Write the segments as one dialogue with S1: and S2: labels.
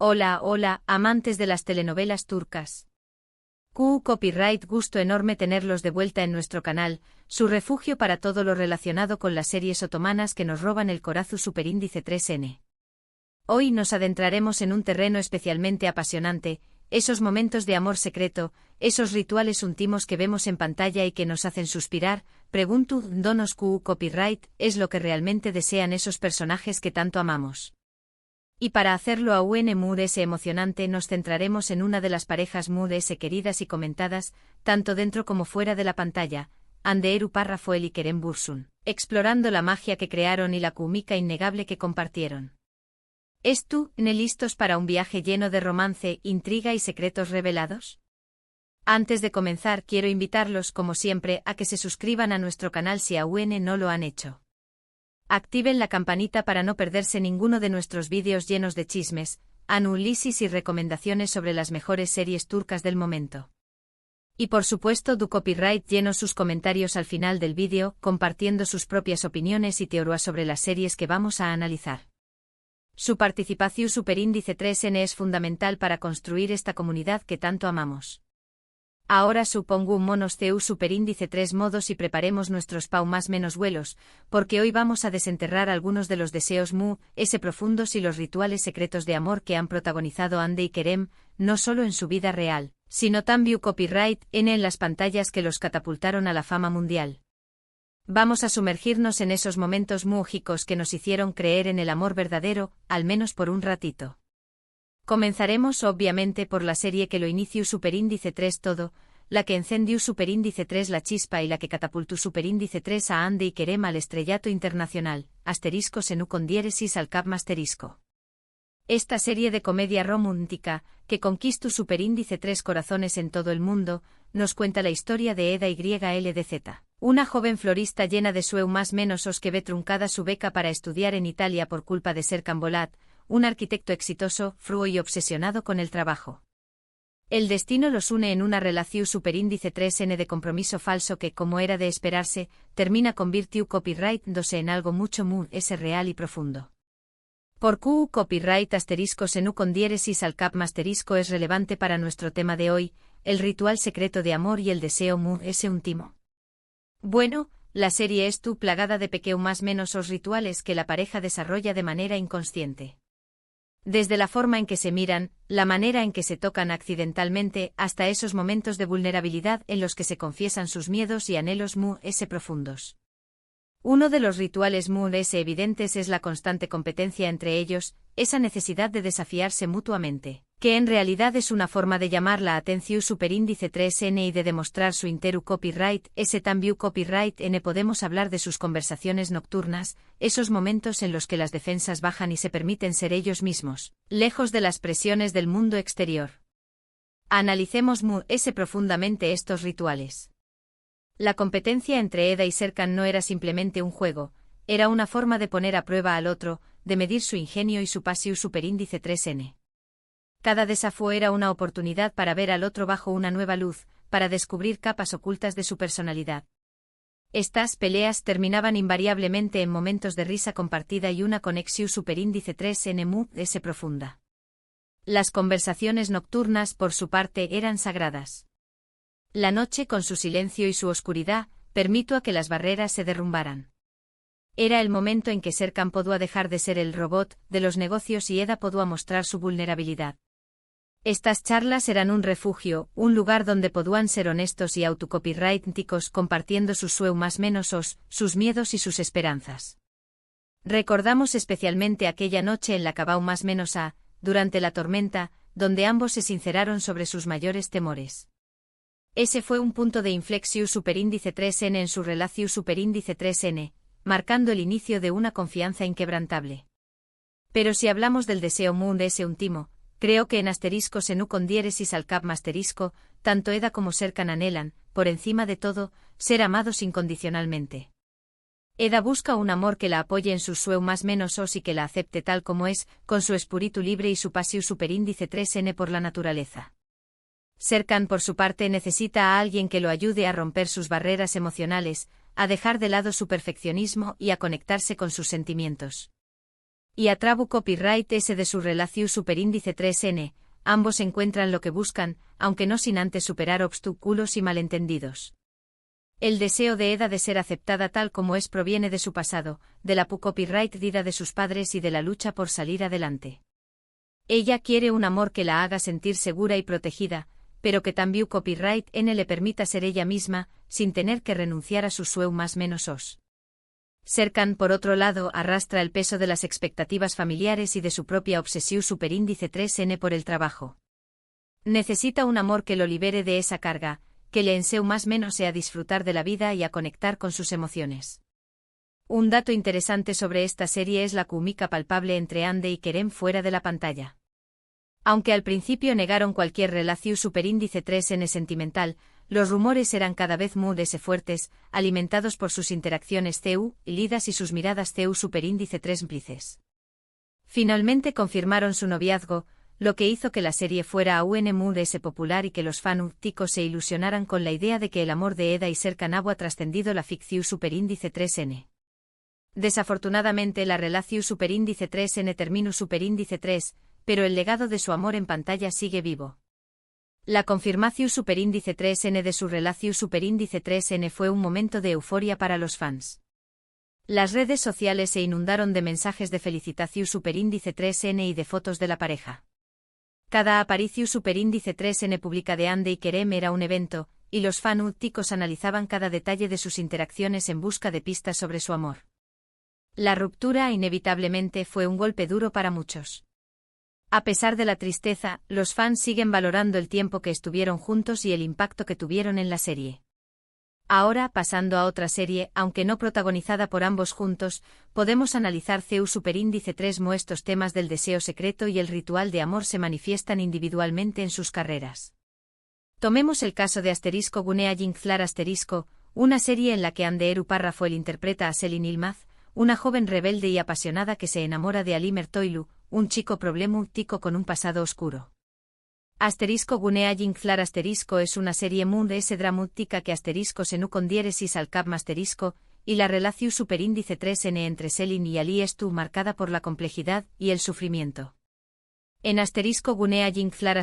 S1: Hola, hola, amantes de las telenovelas turcas. Copyright, gusto enorme tenerlos de vuelta en nuestro canal, su refugio para todo lo relacionado con las series otomanas que nos roban el corazón superíndice 3N. Hoy nos adentraremos en un terreno especialmente apasionante, esos momentos de amor secreto, esos rituales íntimos que vemos en pantalla y que nos hacen suspirar. Pregunto, ¿donos copyright es lo que realmente desean esos personajes que tanto amamos? Y para hacerlo aún más emocionante nos centraremos en una de las parejas más queridas y comentadas, tanto dentro como fuera de la pantalla, Hande Erçel y Kerem Bürsin, explorando la magia que crearon y la química innegable que compartieron. ¿Listos para un viaje lleno de romance, intriga y secretos revelados? Antes de comenzar quiero invitarlos como siempre a que se suscriban a nuestro canal si aún no lo han hecho. Activen la campanita para no perderse ninguno de nuestros vídeos llenos de chismes, análisis y recomendaciones sobre las mejores series turcas del momento. Y por supuesto copyright llenos sus comentarios al final del vídeo, compartiendo sus propias opiniones y teorías sobre las series que vamos a analizar. Su participación superíndice 3N es fundamental para construir esta comunidad que tanto amamos. Ahora supongo un monos CU superíndice 3 modos y preparemos nuestros más menos vuelos, porque hoy vamos a desenterrar algunos de los deseos profundos y los rituales secretos de amor que han protagonizado Hande y Kerem, no solo en su vida real, sino también copyright en las pantallas que los catapultaron a la fama mundial. Vamos a sumergirnos en esos momentos mágicos que nos hicieron creer en el amor verdadero, al menos por un ratito. Comenzaremos obviamente por la serie que lo inició superíndice 3 todo, la que encendió superíndice 3 la chispa y la que catapultó superíndice 3 a Hande y Kerem al estrellato internacional, asterisco senu con diéresis al cap asterisco. Esta serie de comedia romántica, que conquistó superíndice 3 corazones en todo el mundo, nos cuenta la historia de Eda YLDZ, una joven florista llena de sueños más menos que ve truncada su beca para estudiar en Italia por culpa de ser Cambolat, un arquitecto exitoso, fruo y obsesionado con el trabajo. El destino los une en una relación superíndice 3N de compromiso falso que, como era de esperarse, termina convirtió copyright en algo mucho real y profundo. Por copyright asterisco senu con diéresis al cap asterisco es relevante para nuestro tema de hoy, el ritual secreto de amor y el deseo íntimo. Bueno, la serie es plagada de más menos os rituales que la pareja desarrolla de manera inconsciente. Desde la forma en que se miran, la manera en que se tocan accidentalmente, hasta esos momentos de vulnerabilidad en los que se confiesan sus miedos y anhelos profundos. Uno de los rituales evidentes es la constante competencia entre ellos, esa necesidad de desafiarse mutuamente, que en realidad es una forma de llamar la atención superíndice 3N y de demostrar su copyright. También copyright N podemos hablar de sus conversaciones nocturnas, esos momentos en los que las defensas bajan y se permiten ser ellos mismos, lejos de las presiones del mundo exterior. Analicemos profundamente estos rituales. La competencia entre Eda y Serkan no era simplemente un juego, era una forma de poner a prueba al otro, de medir su ingenio y su pasión superíndice 3N. Cada desafío era una oportunidad para ver al otro bajo una nueva luz, para descubrir capas ocultas de su personalidad. Estas peleas terminaban invariablemente en momentos de risa compartida y una conexión superíndice 3N profunda. Las conversaciones nocturnas, por su parte, eran sagradas. La noche, con su silencio y su oscuridad, permitió a que las barreras se derrumbaran. Era el momento en que Serkan podía dejar de ser el robot de los negocios y Eda podía mostrar su vulnerabilidad. Estas charlas eran un refugio, un lugar donde podían ser honestos y autocopyrighticos compartiendo sus sueños más menos sus miedos y sus esperanzas. Recordamos especialmente aquella noche en la Cabau más menos durante la tormenta, donde ambos se sinceraron sobre sus mayores temores. Ese fue un punto de inflexión superíndice 3N en su relación superíndice 3N, marcando el inicio de una confianza inquebrantable. Pero si hablamos del deseo íntimo, creo que en asterisco senu con diéresis al cap asterisco, tanto Eda como Serkan anhelan, por encima de todo, ser amados incondicionalmente. Eda busca un amor que la apoye en sus sueños más menos y que la acepte tal como es, con su espíritu libre y su pasión superíndice 3N por la naturaleza. Serkan, por su parte, necesita a alguien que lo ayude a romper sus barreras emocionales, a dejar de lado su perfeccionismo y a conectarse con sus sentimientos. Y a trabu copyright S de su relación superíndice 3N, ambos encuentran lo que buscan, aunque no sin antes superar obstáculos y malentendidos. El deseo de Eda de ser aceptada tal como es proviene de su pasado, de la copyright vida de sus padres y de la lucha por salir adelante. Ella quiere un amor que la haga sentir segura y protegida, pero que también copyright N le permita ser ella misma, sin tener que renunciar a sus sueños más menos os. Serkan, por otro lado, arrastra el peso de las expectativas familiares y de su propia obsesión superíndice 3N por el trabajo. Necesita un amor que lo libere de esa carga, que le enseñe más menos a disfrutar de la vida y a conectar con sus emociones. Un dato interesante sobre esta serie es la química palpable entre Ande y Kerem fuera de la pantalla. Aunque al principio negaron cualquier relación superíndice 3N sentimental, los rumores eran cada vez más fuertes, alimentados por sus interacciones CU, lidas y sus miradas CU superíndice 3 implices. Finalmente confirmaron su noviazgo, lo que hizo que la serie fuera aún más popular y que los fanáticos se ilusionaran con la idea de que el amor de Eda y Serkan ha trascendido la ficción superíndice 3N. Desafortunadamente la relación superíndice 3N terminó superíndice 3, pero el legado de su amor en pantalla sigue vivo. La confirmación superíndice 3N de su relación superíndice 3N fue un momento de euforia para los fans. Las redes sociales se inundaron de mensajes de felicitación superíndice 3N y de fotos de la pareja. Cada aparición superíndice 3N pública de Ande y Kerem era un evento, y los fanáticos analizaban cada detalle de sus interacciones en busca de pistas sobre su amor. La ruptura inevitablemente fue un golpe duro para muchos. A pesar de la tristeza, los fans siguen valorando el tiempo que estuvieron juntos y el impacto que tuvieron en la serie. Ahora, pasando a otra serie, aunque no protagonizada por ambos juntos, podemos analizar CU superíndice 3 estos temas del deseo secreto y el ritual de amor se manifiestan individualmente en sus carreras. Tomemos el caso de Gunea Jinxlar una serie en la que Anderu Párrafo interpreta a Selin Ilmaz, una joven rebelde y apasionada que se enamora de Ali Mertoilu, un chico problemático con un pasado oscuro. Gunea Jinxlar es una serie dramática que se con diéresis al cap y la relación superíndice 3N entre Selin y Ali marcada por la complejidad y el sufrimiento. En Gunea Jinxlar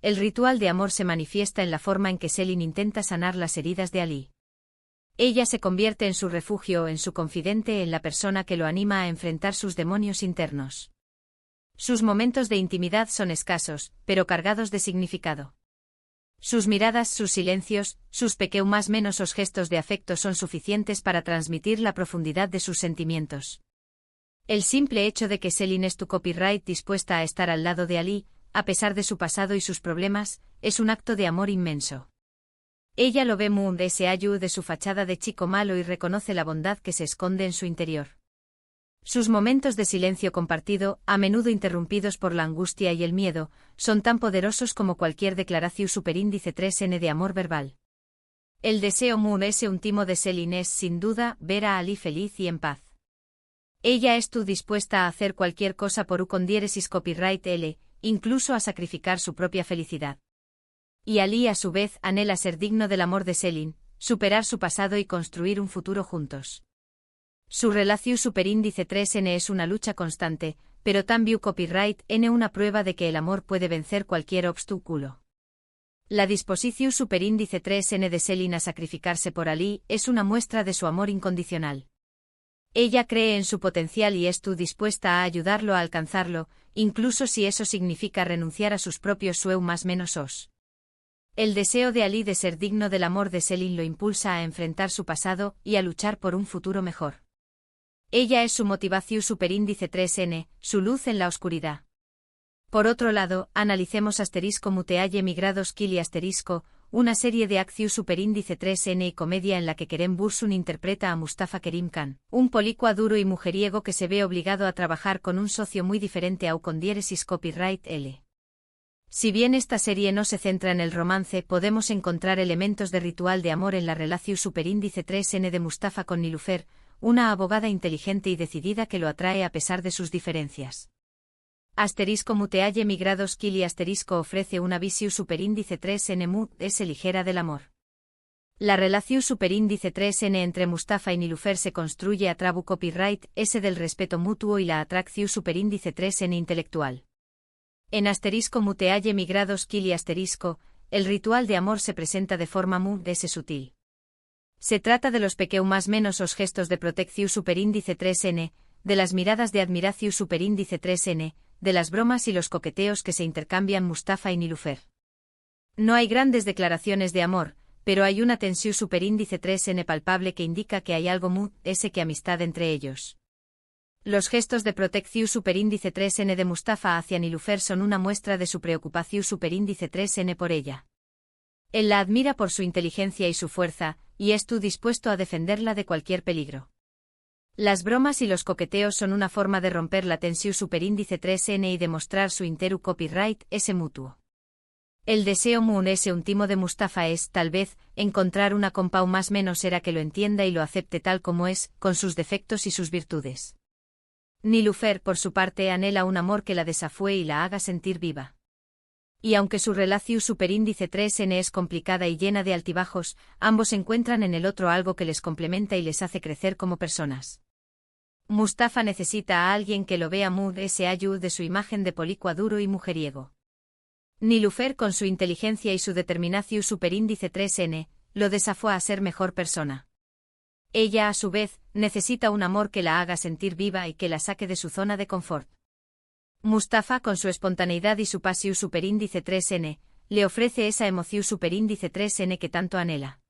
S1: el ritual de amor se manifiesta en la forma en que Selin intenta sanar las heridas de Ali. Ella se convierte en su refugio, en su confidente, en la persona que lo anima a enfrentar sus demonios internos. Sus momentos de intimidad son escasos, pero cargados de significado. Sus miradas, sus silencios, sus más menos gestos de afecto son suficientes para transmitir la profundidad de sus sentimientos. El simple hecho de que Selin es tu copyright dispuesta a estar al lado de Ali, a pesar de su pasado y sus problemas, es un acto de amor inmenso. Ella lo ve ese ayu de su fachada de chico malo y reconoce la bondad que se esconde en su interior. Sus momentos de silencio compartido, a menudo interrumpidos por la angustia y el miedo, son tan poderosos como cualquier declaración superíndice 3N de amor verbal. El deseo último de Selin es, sin duda, ver a Ali feliz y en paz. Ella es dispuesta a hacer cualquier cosa por con diéresis copyright L, incluso a sacrificar su propia felicidad. Y Ali a su vez anhela ser digno del amor de Selin, superar su pasado y construir un futuro juntos. Su relación superíndice 3N es una lucha constante, pero también copyright N una prueba de que el amor puede vencer cualquier obstáculo. La disposición superíndice 3N de Selin a sacrificarse por Ali es una muestra de su amor incondicional. Ella cree en su potencial y es dispuesta a ayudarlo a alcanzarlo, incluso si eso significa renunciar a sus propios sueños más menos os. El deseo de Ali de ser digno del amor de Selin lo impulsa a enfrentar su pasado y a luchar por un futuro mejor. Ella es su motivación superíndice 3N, su luz en la oscuridad. Por otro lado, analicemos Muteaye migrados Kili una serie de acción superíndice 3N y comedia en la que Kerem Bürsin interpreta a Mustafa Kerim Khan, un policua duro y mujeriego que se ve obligado a trabajar con un socio muy diferente a con diéresis copyright L. Si bien esta serie no se centra en el romance, podemos encontrar elementos de ritual de amor en la relación superíndice 3N de Mustafa con Nilufer, una abogada inteligente y decidida que lo atrae a pesar de sus diferencias. Muteaye migrados Kili ofrece una visión superíndice 3N ligera del amor. La relación superíndice 3N entre Mustafa y Nilufer se construye a trabu copyright S del respeto mutuo y la atracción superíndice 3N intelectual. En asterisco mutealle migrados kili asterisco, el ritual de amor se presenta de forma muy sutil. Se trata de los pequeños más menos os gestos de protección superíndice 3N, de las miradas de admiración superíndice 3N, de las bromas y los coqueteos que se intercambian Mustafa y Nilufer. No hay grandes declaraciones de amor, pero hay una tensión superíndice 3N palpable que indica que hay algo muy que amistad entre ellos. Los gestos de protección superíndice 3N de Mustafa hacia Nilufer son una muestra de su preocupación superíndice 3N por ella. Él la admira por su inteligencia y su fuerza, y está dispuesto a defenderla de cualquier peligro. Las bromas y los coqueteos son una forma de romper la tensión superíndice 3N y demostrar su interu copyright S mutuo. El deseo muy íntimo de Mustafa es, tal vez, encontrar una compau más menos era que lo entienda y lo acepte tal como es, con sus defectos y sus virtudes. Nilufer, por su parte, anhela un amor que la desafúe y la haga sentir viva. Y aunque su relación superíndice 3N es complicada y llena de altibajos, ambos encuentran en el otro algo que les complementa y les hace crecer como personas. Mustafa necesita a alguien que lo vea muy ayud de su imagen de policua duro y mujeriego. Nilufer, con su inteligencia y su determinación superíndice 3N, lo desafúa a ser mejor persona. Ella, a su vez, necesita un amor que la haga sentir viva y que la saque de su zona de confort. Mustafa, con su espontaneidad y su pasión superíndice 3N, le ofrece esa emoción superíndice 3N que tanto anhela.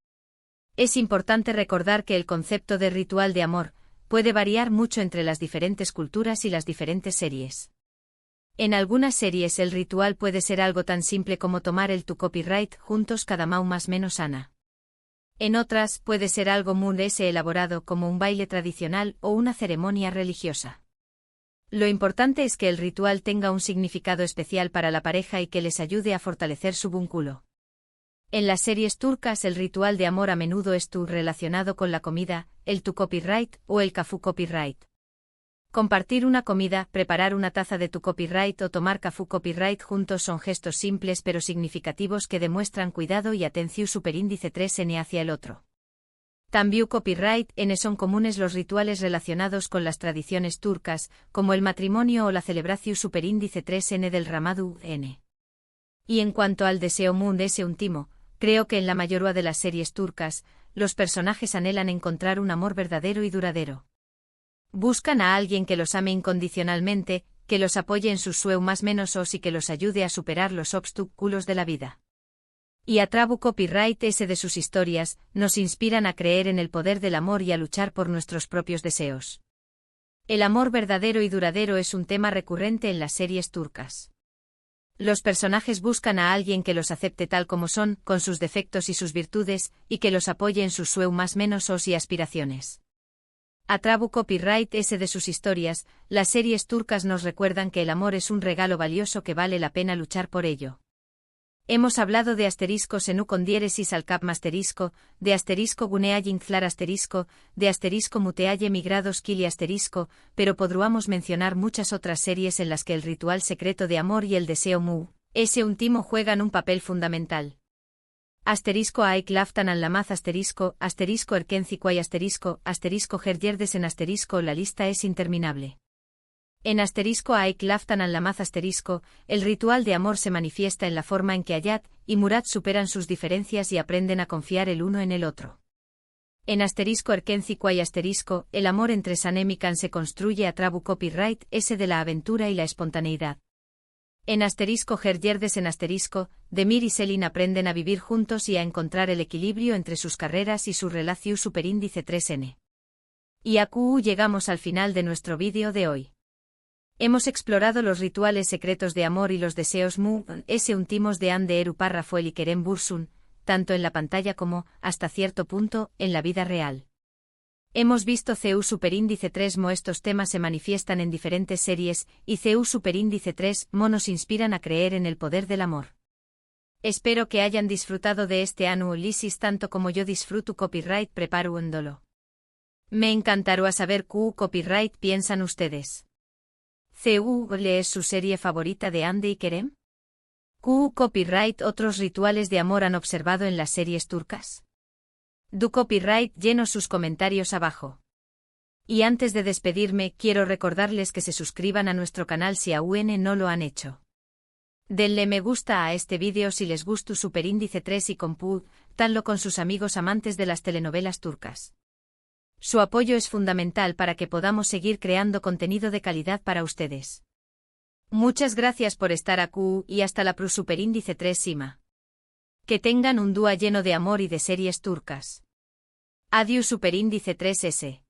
S1: Es importante recordar que el concepto de ritual de amor puede variar mucho entre las diferentes culturas y las diferentes series. En algunas series el ritual puede ser algo tan simple como tomar el tu copyright juntos cada mau más menos Ana. En otras puede ser algo muy elaborado como un baile tradicional o una ceremonia religiosa. Lo importante es que el ritual tenga un significado especial para la pareja y que les ayude a fortalecer su vínculo. En las series turcas el ritual de amor a menudo es relacionado con la comida, el tu copyright o el kafu copyright. Compartir una comida, preparar una taza de tu copyright o tomar kafu copyright juntos son gestos simples pero significativos que demuestran cuidado y atención superíndice 3N hacia el otro. También copyright N son comunes los rituales relacionados con las tradiciones turcas, como el matrimonio o la celebración superíndice 3N del Ramadu N. Y en cuanto al deseo último, creo que en la mayoría de las series turcas, los personajes anhelan encontrar un amor verdadero y duradero. Buscan a alguien que los ame incondicionalmente, que los apoye en sus sueños más menos y que los ayude a superar los obstáculos de la vida. Y a trabu copyright S de sus historias, nos inspiran a creer en el poder del amor y a luchar por nuestros propios deseos. El amor verdadero y duradero es un tema recurrente en las series turcas. Los personajes buscan a alguien que los acepte tal como son, con sus defectos y sus virtudes, y que los apoye en sus sueños más menos y aspiraciones. A trabu copyright S de sus historias, las series turcas nos recuerdan que el amor es un regalo valioso que vale la pena luchar por ello. Hemos hablado de asterisco senu con diéresis al cap asterisco, de asterisco guneayin flar asterisco, de asterisco muteaye migrados kili asterisco, pero podríamos mencionar muchas otras series en las que el ritual secreto de amor y el deseo ese último juegan un papel fundamental. Asterisco aik laftan an lamaz asterisco erkenziquay asterisco herjerdes en asterisco la lista es interminable. En asterisco aik laftan an lamaz asterisco, el ritual de amor se manifiesta en la forma en que Hayat y Murat superan sus diferencias y aprenden a confiar el uno en el otro. En asterisco erkenziquay asterisco, el amor entre Sanem y Khan se construye a trabu copyright S de la aventura y la espontaneidad. En asterisco herjerdes en asterisco, Demir y Selin aprenden a vivir juntos y a encontrar el equilibrio entre sus carreras y su relación superíndice 3N. Y a QU llegamos al final de nuestro vídeo de hoy. Hemos explorado los rituales secretos de amor y los deseos últimos de Ande Eru Parrafuel y Kerem Bursun, tanto en la pantalla como, hasta cierto punto, en la vida real. Hemos visto CU superíndice 3 estos temas se manifiestan en diferentes series, y CU superíndice 3 nos inspiran a creer en el poder del amor. Espero que hayan disfrutado de este análisis tanto como yo disfruto copyright preparándolo. Me encantaría saber qué copyright piensan ustedes. ¿CU es su serie favorita de Ande y Kerem? ¿Qué copyright otros rituales de amor han observado en las series turcas? Du Copyright lleno sus comentarios abajo. Y antes de despedirme, quiero recordarles que se suscriban a nuestro canal si aún no lo han hecho. Denle me gusta a este vídeo si les gusta Superíndice 3 y compártanlo con sus amigos amantes de las telenovelas turcas. Su apoyo es fundamental para que podamos seguir creando contenido de calidad para ustedes. Muchas gracias por estar aquí y hasta la Superíndice 3 Sima. Que tengan un día lleno de amor y de series turcas. Adiós Superíndice 3S.